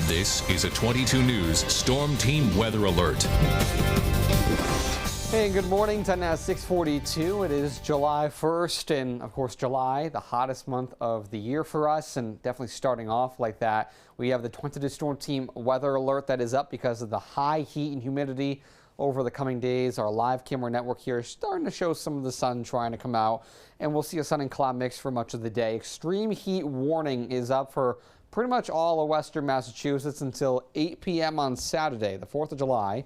This is a 22 News Storm Team Weather Alert. Hey, good morning. Time now 6:42. It is July 1st, and of course, July, the hottest month of the year for us, and definitely starting off like that. We have the 22 Storm Team Weather Alert that is up because of the high heat and humidity over the coming days. Our live camera network here is starting to show some of the sun trying to come out, and we'll see a sun and cloud mix for much of the day. Extreme heat warning is up for pretty much all of western Massachusetts until 8 p.m. on Saturday, the 4th of July.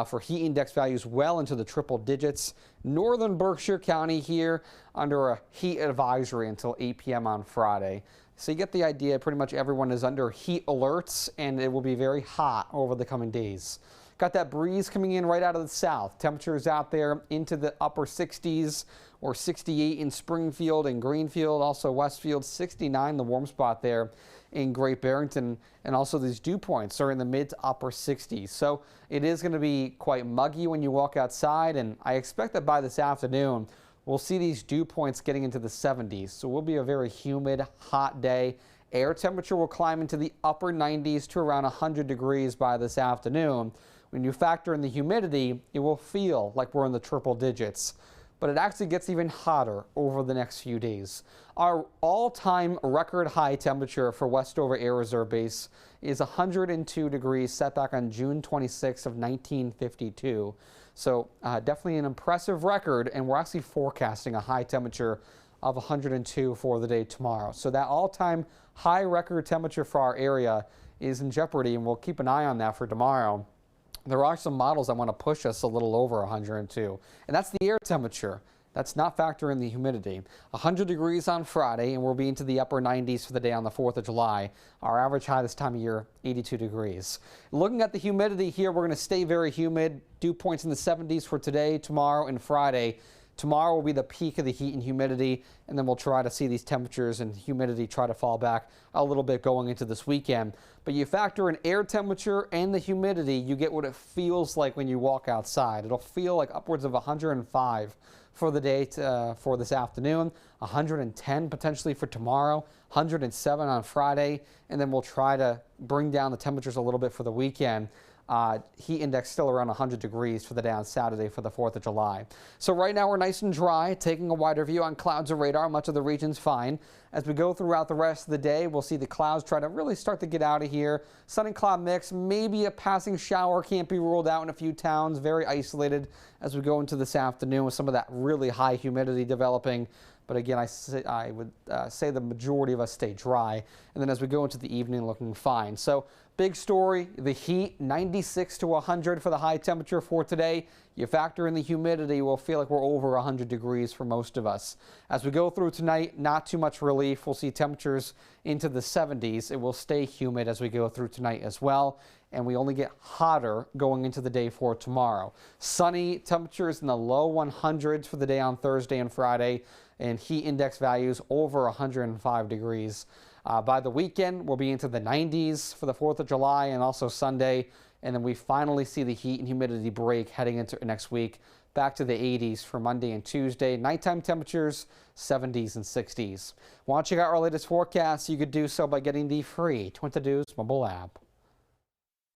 For heat index values well into the triple digits. Northern Berkshire County here under a heat advisory until 8 p.m. on Friday. So you get the idea. Pretty much everyone is under heat alerts, and it will be very hot over the coming days. Got that breeze coming in right out of the south. Temperatures out there into the upper 60s or 68 in Springfield and Greenfield, also Westfield, 69 the warm spot there in Great Barrington, and also these dew points are in the mid to upper 60s. So it is going to be quite muggy when you walk outside, and I expect that by this afternoon we'll see these dew points getting into the 70s. So it will be a very humid, hot day. Air temperature will climb into the upper 90s to around 100 degrees by this afternoon. When you factor in the humidity, it will feel like we're in the triple digits. But it actually gets even hotter over the next few days. Our all-time record high temperature for Westover Air Reserve Base is 102 degrees, set back on June 26 of 1952. So definitely an impressive record, and we're actually forecasting a high temperature of 102 for the day tomorrow. So that all-time high record temperature for our area is in jeopardy, and we'll keep an eye on that for tomorrow. There are some models that want to push us a little over 102, and that's the air temperature. That's not factoring the humidity. 100 degrees on Friday, and we'll be into the upper 90s for the day on the 4th of July. Our average high this time of year, 82 degrees. Looking at the humidity here, we're going to stay very humid. Dew points in the 70s for today, tomorrow, and Friday. Tomorrow will be the peak of the heat and humidity, and then we'll try to see these temperatures and humidity try to fall back a little bit going into this weekend. But you factor in air temperature and the humidity, you get what it feels like when you walk outside. It'll feel like upwards of 105 for the day for this afternoon, 110 potentially for tomorrow, 107 on Friday, and then we'll try to bring down the temperatures a little bit for the weekend. Heat index still around 100 degrees for the day on Saturday for the 4th of July. So right now we're nice and dry, taking a wider view on clouds and radar. Much of the region's fine. As we go throughout the rest of the day, we'll see the clouds try to really start to get out of here. Sun and cloud mix, maybe a passing shower can't be ruled out in a few towns. Very isolated as we go into this afternoon with some of that really high humidity developing. But again, I would say the majority of us stay dry. And then as we go into the evening, looking fine. So big story, the heat, 96 to 100 for the high temperature for today. You factor in the humidity, we'll feel like we're over 100 degrees for most of us. As we go through tonight, not too much relief. We'll see temperatures into the 70s. It will stay humid as we go through tonight as well. And we only get hotter going into the day for tomorrow. Sunny temperatures in the low 100s for the day on Thursday and Friday, and heat index values over 105 degrees. By the weekend, we'll be into the 90s for the 4th of July and also Sunday. And then we finally see the heat and humidity break heading into next week. Back to the 80s for Monday and Tuesday. Nighttime temperatures, 70s and 60s. Want to check out our latest forecast? You could do so by getting the free 22 News mobile app.